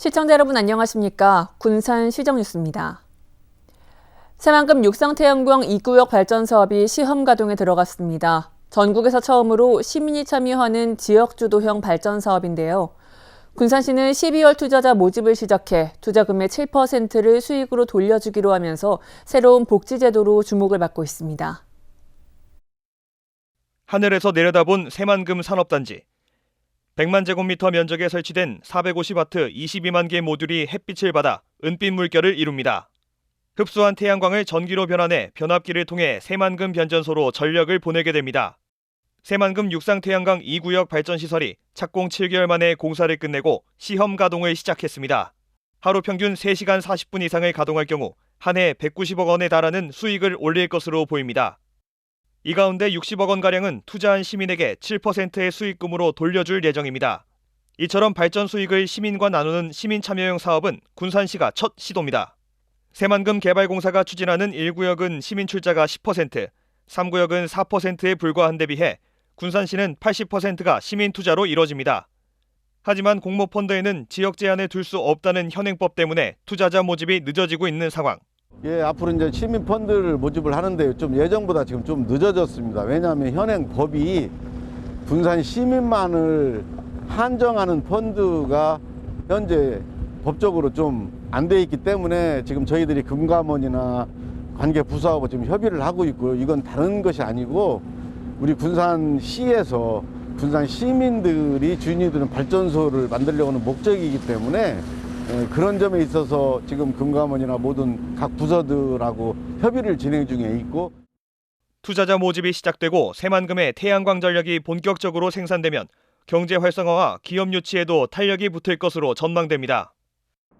시청자 여러분 안녕하십니까? 군산 시정뉴스입니다. 새만금 육상태양광 2구역 발전 사업이 시험 가동에 들어갔습니다. 전국에서 처음으로 시민이 참여하는 지역주도형 발전 사업인데요. 군산시는 12월 투자자 모집을 시작해 투자금의 7%를 수익으로 돌려주기로 하면서 새로운 복지제도로 주목을 받고 있습니다. 하늘에서 내려다본 새만금 산업단지. 100만 제곱미터 면적에 설치된 450와트 22만 개 모듈이 햇빛을 받아 은빛 물결을 이룹니다. 흡수한 태양광을 전기로 변환해 변압기를 통해 새만금 변전소로 전력을 보내게 됩니다. 새만금 육상태양광 2구역 발전시설이 착공 7개월 만에 공사를 끝내고 시험 가동을 시작했습니다. 하루 평균 3시간 40분 이상을 가동할 경우 한 해 190억 원에 달하는 수익을 올릴 것으로 보입니다. 이 가운데 60억 원가량은 투자한 시민에게 7%의 수익금으로 돌려줄 예정입니다. 이처럼 발전 수익을 시민과 나누는 시민 참여형 사업은 군산시가 첫 시도입니다. 새만금 개발공사가 추진하는 1구역은 시민 출자가 10%, 3구역은 4%에 불과한 데 비해 군산시는 80%가 시민 투자로 이뤄집니다. 하지만 공모펀드에는 지역 제한을 둘 수 없다는 현행법 때문에 투자자 모집이 늦어지고 있는 상황. 앞으로 이제 시민 펀드를 모집을 하는데 좀 예정보다 지금 좀 늦어졌습니다. 왜냐하면 현행 법이 군산 시민만을 한정하는 펀드가 현재 법적으로 좀 안 돼 있기 때문에 지금 저희들이 금감원이나 관계 부서하고 지금 협의를 하고 있고요. 이건 다른 것이 아니고 우리 군산시에서 군산 시민들이 주인이 되는 발전소를 만들려고 하는 목적이기 때문에 그런 점에 있어서 지금 금감원이나 모든 각 부서들하고 협의를 진행 중에 있고, 투자자 모집이 시작되고 새만금의 태양광 전력이 본격적으로 생산되면 경제 활성화와 기업 유치에도 탄력이 붙을 것으로 전망됩니다.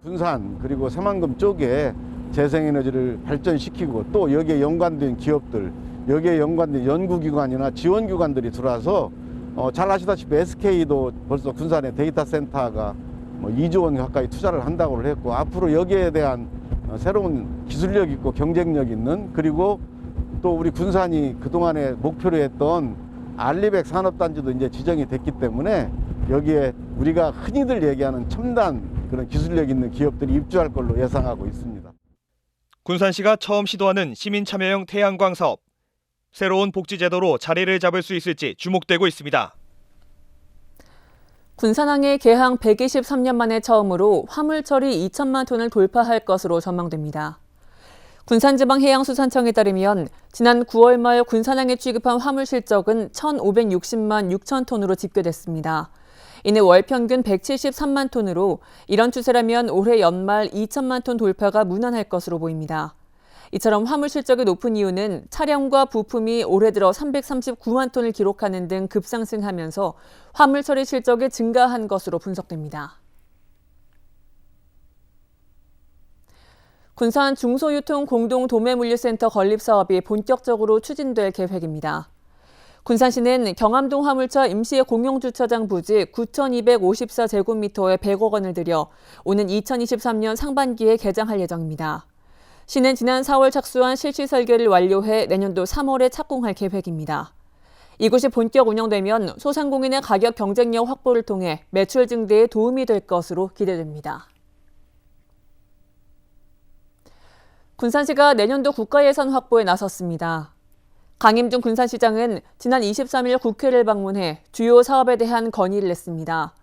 군산 그리고 새만금 쪽에 재생에너지를 발전시키고 또 여기에 연관된 기업들, 여기에 연관된 연구기관이나 지원기관들이 들어와서 잘 아시다시피 SK도 벌써 군산에 데이터 센터가 2조 원 가까이 투자를 한다고 했고, 앞으로 여기에 대한 새로운 기술력 있고 경쟁력 있는, 그리고 또 우리 군산이 그동안에 목표로 했던 알리백 산업단지도 이제 지정이 됐기 때문에 여기에 우리가 흔히들 얘기하는 첨단 그런 기술력 있는 기업들이 입주할 걸로 예상하고 있습니다. 군산시가 처음 시도하는 시민 참여형 태양광 사업. 새로운 복지제도로 자리를 잡을 수 있을지 주목되고 있습니다. 군산항의 개항 123년 만에 처음으로 화물 처리 2천만 톤을 돌파할 것으로 전망됩니다. 군산지방해양수산청에 따르면 지난 9월 말 군산항에 취급한 화물 실적은 1,560만 6천 톤으로 집계됐습니다. 이는 월 평균 173만 톤으로 이런 추세라면 올해 연말 2천만 톤 돌파가 무난할 것으로 보입니다. 이처럼 화물 실적이 높은 이유는 차량과 부품이 올해 들어 339만 톤을 기록하는 등 급상승하면서 화물 처리 실적이 증가한 것으로 분석됩니다. 군산 중소유통 공동 도매물류센터 건립 사업이 본격적으로 추진될 계획입니다. 군산시는 경암동 화물차 임시 공용주차장 부지 9,254제곱미터에 100억 원을 들여 오는 2023년 상반기에 개장할 예정입니다. 시는 지난 4월 착수한 실시 설계를 완료해 내년도 3월에 착공할 계획입니다. 이곳이 본격 운영되면 소상공인의 가격 경쟁력 확보를 통해 매출 증대에 도움이 될 것으로 기대됩니다. 군산시가 내년도 국가예산 확보에 나섰습니다. 강임중 군산시장은 지난 23일 국회를 방문해 주요 사업에 대한 건의를 냈습니다.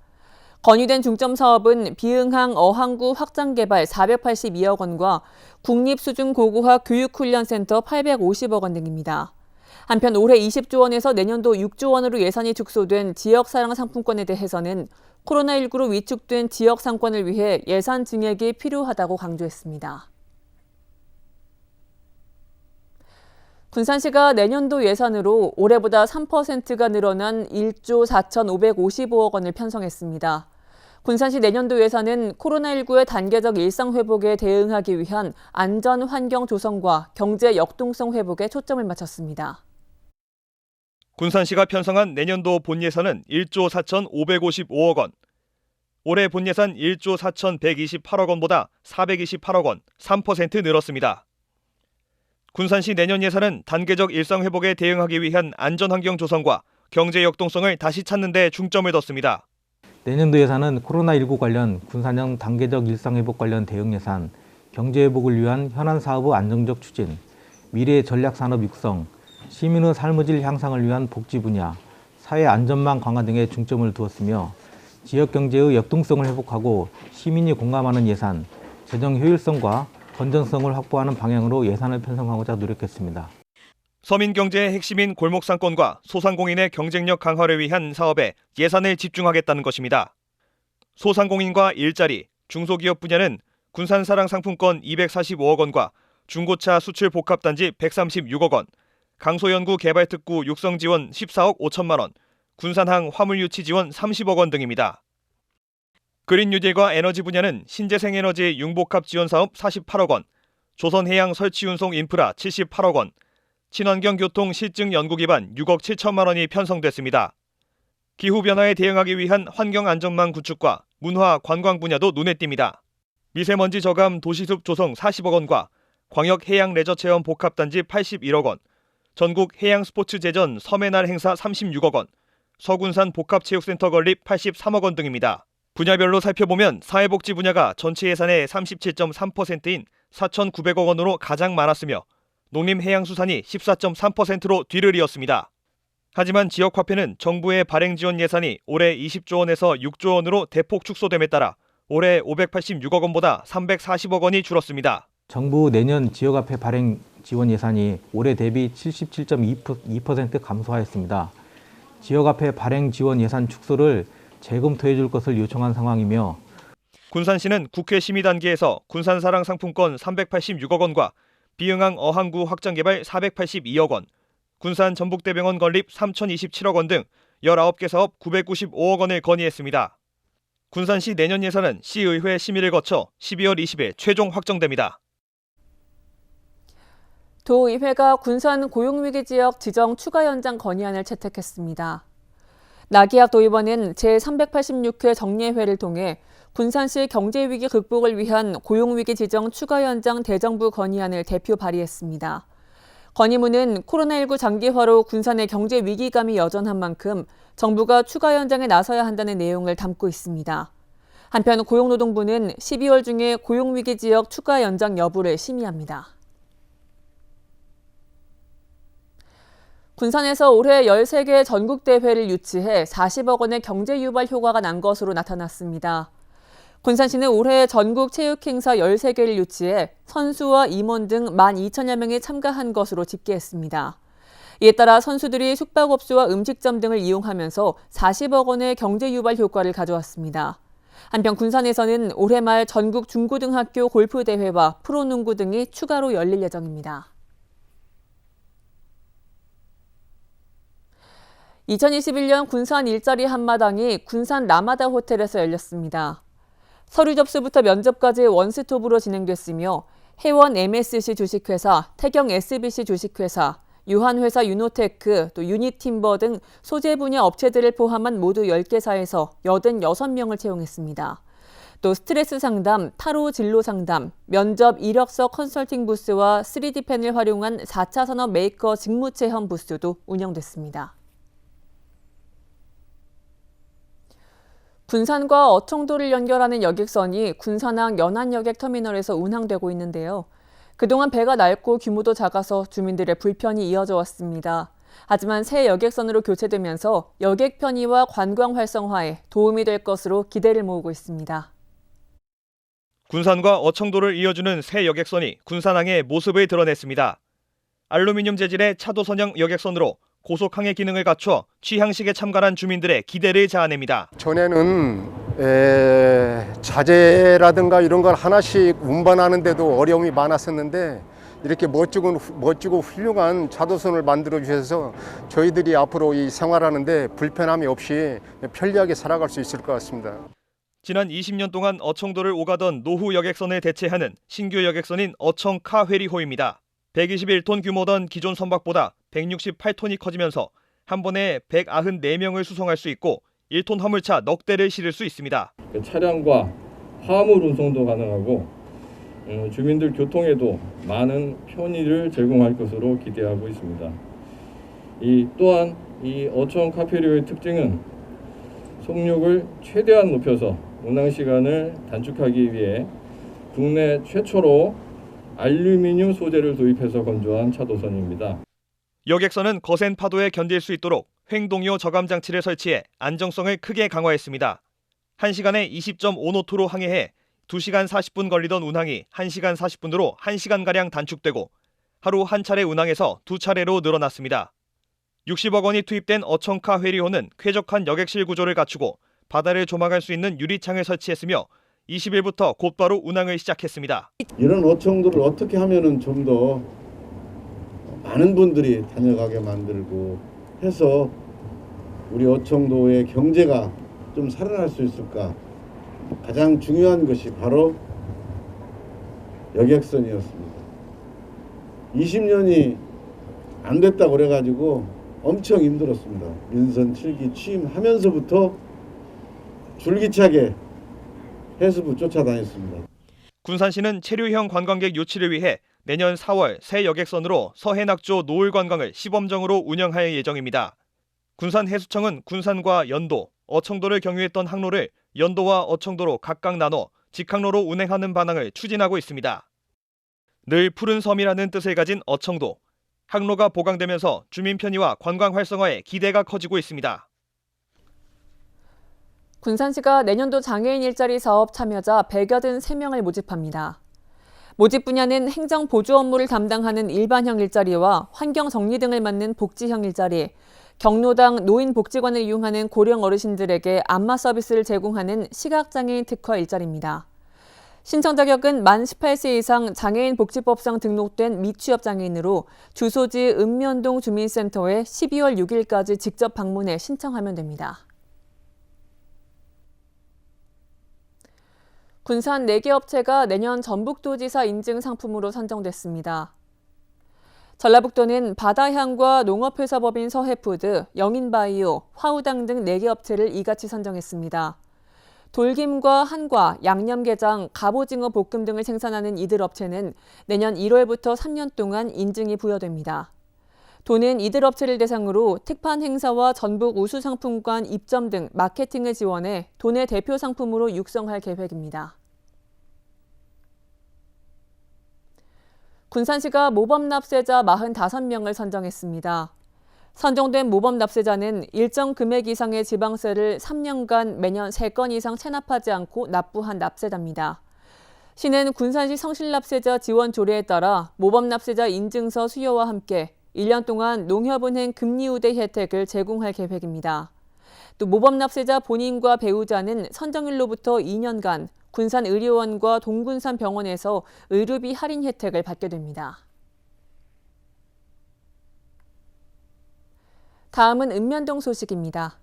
건의된 중점 사업은 비흥항 어항구 확장 개발 482억 원과 국립수준고고학 교육훈련센터 850억 원 등입니다. 한편 올해 20조 원에서 내년도 6조 원으로 예산이 축소된 지역사랑 상품권에 대해서는 코로나19로 위축된 지역 상권을 위해 예산 증액이 필요하다고 강조했습니다. 군산시가 내년도 예산으로 올해보다 3%가 늘어난 1조 4,555억 원을 편성했습니다. 군산시 내년도 예산은 코로나19의 단계적 일상 회복에 대응하기 위한 안전 환경 조성과 경제 역동성 회복에 초점을 맞췄습니다. 군산시가 편성한 내년도 본 예산은 1조 4,555억 원. 올해 본 예산 1조 4,128억 원보다 428억 원, 3% 늘었습니다. 군산시 내년 예산은 단계적 일상 회복에 대응하기 위한 안전 환경 조성과 경제 역동성을 다시 찾는 데 중점을 뒀습니다. 내년도 예산은 코로나19 관련 군산형 단계적 일상회복 관련 대응 예산, 경제회복을 위한 현안 사업의 안정적 추진, 미래 전략산업 육성, 시민의 삶의 질 향상을 위한 복지 분야, 사회 안전망 강화 등에 중점을 두었으며 지역 경제의 역동성을 회복하고 시민이 공감하는 예산, 재정 효율성과 건전성을 확보하는 방향으로 예산을 편성하고자 노력했습니다. 서민 경제의 핵심인 골목상권과 소상공인의 경쟁력 강화를 위한 사업에 예산을 집중하겠다는 것입니다. 소상공인과 일자리, 중소기업 분야는 군산사랑 상품권 245억 원과 중고차 수출 복합단지 136억 원, 강소연구 개발특구 육성 지원 14억 5천만 원, 군산항 화물유치 지원 30억 원 등입니다. 그린뉴딜과 에너지 분야는 신재생에너지 융복합 지원 사업 48억 원, 조선해양 설치운송 인프라 78억 원, 친환경교통 실증 연구 기반 6억 7천만 원이 편성됐습니다. 기후변화에 대응하기 위한 환경안전망 구축과 문화, 관광 분야도 눈에 띕니다. 미세먼지 저감 도시숲 조성 40억 원과 광역해양 레저체험 복합단지 81억 원, 전국 해양 스포츠 제전 섬해날 행사 36억 원, 서군산 복합체육센터 건립 83억 원 등입니다. 분야별로 살펴보면 사회복지 분야가 전체 예산의 37.3%인 4,900억 원으로 가장 많았으며 농림해양수산이 14.3%로 뒤를 이었습니다. 하지만 지역화폐는 정부의 발행 지원 예산이 올해 20조 원에서 6조 원으로 대폭 축소됨에 따라 올해 586억 원보다 340억 원이 줄었습니다. 정부 내년 지역화폐 발행 지원 예산이 올해 대비 77.2% 감소하였습니다. 지역화폐 발행 지원 예산 축소를 재검토해 줄 것을 요청한 상황이며 군산시는 국회 심의 단계에서 군산사랑 상품권 386억 원과 비응항 어항구 확장개발 482억 원, 군산 전북대병원 건립 3,027억 원 등 19개 사업 995억 원을 건의했습니다. 군산시 내년 예산은 시의회 심의를 거쳐 12월 20일 최종 확정됩니다. 도의회가 군산 고용위기 지역 지정 추가 연장 건의안을 채택했습니다. 나기학 도의원은 제386회 정례회를 통해 군산시 경제위기 극복을 위한 고용위기 지정 추가 연장 대정부 건의안을 대표 발의했습니다. 건의문은 코로나19 장기화로 군산의 경제 위기감이 여전한 만큼 정부가 추가 연장에 나서야 한다는 내용을 담고 있습니다. 한편 고용노동부는 12월 중에 고용위기 지역 추가 연장 여부를 심의합니다. 군산에서 올해 13개 전국대회를 유치해 40억 원의 경제 유발 효과가 난 것으로 나타났습니다. 군산시는 올해 전국 체육행사 13개를 유치해 선수와 임원 등 12,000여 명이 참가한 것으로 집계했습니다. 이에 따라 선수들이 숙박업소와 음식점 등을 이용하면서 40억 원의 경제 유발 효과를 가져왔습니다. 한편 군산에서는 올해 말 전국 중고등학교 골프대회와 프로농구 등이 추가로 열릴 예정입니다. 2021년 군산 일자리 한마당이 군산 라마다 호텔에서 열렸습니다. 서류 접수부터 면접까지 원스톱으로 진행됐으며 해원 MSC 주식회사, 태경 SBC 주식회사, 유한회사 유노테크, 또 유니팀버 등 소재 분야 업체들을 포함한 모두 10개사에서 86명을 채용했습니다. 또 스트레스 상담, 타로 진로 상담, 면접 이력서 컨설팅 부스와 3D펜을 활용한 4차 산업 메이커 직무 체험 부스도 운영됐습니다. 군산과 어청도를 연결하는 여객선이 군산항 연안여객터미널에서 운항되고 있는데요. 그동안 배가 낡고 규모도 작아서 주민들의 불편이 이어져 왔습니다. 하지만 새 여객선으로 교체되면서 여객 편의와 관광 활성화에 도움이 될 것으로 기대를 모으고 있습니다. 군산과 어청도를 이어주는 새 여객선이 군산항의 모습을 드러냈습니다. 알루미늄 재질의 차도선형 여객선으로 고속항해 기능을 갖춰 취향식에 참관한 주민들의 기대를 자아냅니다. 전에는 자재라든가 이런 걸 하나씩 운반하는데도 어려움이 많았었는데 이렇게 멋지고 훌륭한 차도선을 만들어 주셔서 저희들이 앞으로 이 생활하는데 불편함이 없이 편리하게 살아갈 수 있을 것 같습니다. 지난 20년 동안 어청도를 오가던 노후 여객선을 대체하는 신규 여객선인 어청카 회리호입니다. 121톤 규모던 기존 선박보다 168톤이 커지면서 한 번에 194명을 수송할 수 있고 1톤 화물차 넉 대를 실을 수 있습니다. 차량과 화물 운송도 가능하고 주민들 교통에도 많은 편의를 제공할 것으로 기대하고 있습니다. 또한 이 어청 카페리오의 특징은 속력을 최대한 높여서 운항 시간을 단축하기 위해 국내 최초로 알루미늄 소재를 도입해서 건조한 차도선입니다. 여객선은 거센 파도에 견딜 수 있도록 횡동요 저감 장치를 설치해 안정성을 크게 강화했습니다. 1시간에 20.5노트로 항해해 2시간 40분 걸리던 운항이 1시간 40분으로 1시간가량 단축되고 하루 한 차례 운항에서 2차례로 늘어났습니다. 60억 원이 투입된 어청카 회리호는 쾌적한 여객실 구조를 갖추고 바다를 조망할 수 있는 유리창을 설치했으며 20일부터 곧바로 운항을 시작했습니다. 이런 어청도를 어떻게 하면은 좀 더 많은 분들이 다녀가게 만들고 해서 우리 어청도의 경제가 좀 살아날 수 있을까? 가장 중요한 것이 바로 여객선이었습니다. 20년이 안 됐다고 그래가지고 엄청 힘들었습니다. 민선 7기 취임하면서부터 줄기차게 해수부 쫓아다녔습니다. 군산시는 체류형 관광객 유치를 위해 내년 4월 새 여객선으로 서해낙조 노을 관광을 시범적으로 운영할 예정입니다. 군산해수청은 군산과 연도, 어청도를 경유했던 항로를 연도와 어청도로 각각 나눠 직항로로 운행하는 방향을 추진하고 있습니다. 늘 푸른 섬이라는 뜻을 가진 어청도. 항로가 보강되면서 주민 편의와 관광 활성화에 기대가 커지고 있습니다. 군산시가 내년도 장애인 일자리 사업 참여자 183명을 모집합니다. 모집 분야는 행정 보조 업무를 담당하는 일반형 일자리와 환경 정리 등을 맡는 복지형 일자리, 경로당 노인복지관을 이용하는 고령 어르신들에게 안마 서비스를 제공하는 시각장애인 특화 일자리입니다. 신청 자격은 만 18세 이상 장애인 복지법상 등록된 미취업 장애인으로 주소지 읍면동 주민센터에 12월 6일까지 직접 방문해 신청하면 됩니다. 군산 4개 업체가 내년 전북도지사 인증 상품으로 선정됐습니다. 전라북도는 바다향과 농업회사법인 서해푸드, 영인바이오, 화우당 등 4개 업체를 이같이 선정했습니다. 돌김과 한과, 양념게장, 갑오징어 볶음 등을 생산하는 이들 업체는 내년 1월부터 3년 동안 인증이 부여됩니다. 도는 이들 업체를 대상으로 특판 행사와 전북 우수상품관 입점 등 마케팅을 지원해 도내 대표 상품으로 육성할 계획입니다. 군산시가 모범 납세자 45명을 선정했습니다. 선정된 모범 납세자는 일정 금액 이상의 지방세를 3년간 매년 3건 이상 체납하지 않고 납부한 납세자입니다. 시는 군산시 성실납세자 지원 조례에 따라 모범 납세자 인증서 수여와 함께 1년 동안 농협은행 금리 우대 혜택을 제공할 계획입니다. 또 모범 납세자 본인과 배우자는 선정일로부터 2년간 군산의료원과 동군산 병원에서 의료비 할인 혜택을 받게 됩니다. 다음은 읍면동 소식입니다.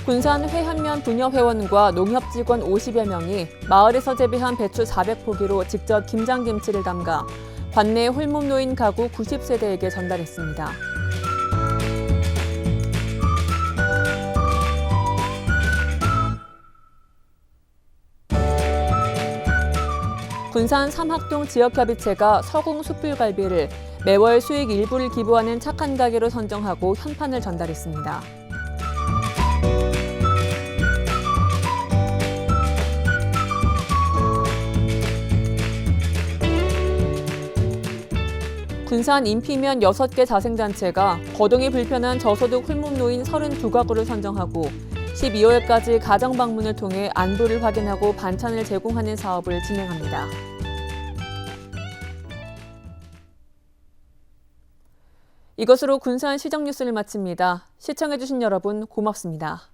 군산 회한면 분협회원과 농협직원 50여 명이 마을에서 재배한 배추 400포기로 직접 김장김치를 담가 관내 홀몸 노인 가구 90세대에게 전달했습니다. 군산 삼학동 지역협의체가 서궁 숯불갈비를 매월 수익 일부를 기부하는 착한 가게로 선정하고 현판을 전달했습니다. 군산 인피면 6개 자생단체가 거동이 불편한 저소득 홀몸 노인 32가구를 선정하고 12월까지 가정 방문을 통해 안부를 확인하고 반찬을 제공하는 사업을 진행합니다. 이것으로 군산 시정 뉴스를 마칩니다. 시청해주신 여러분 고맙습니다.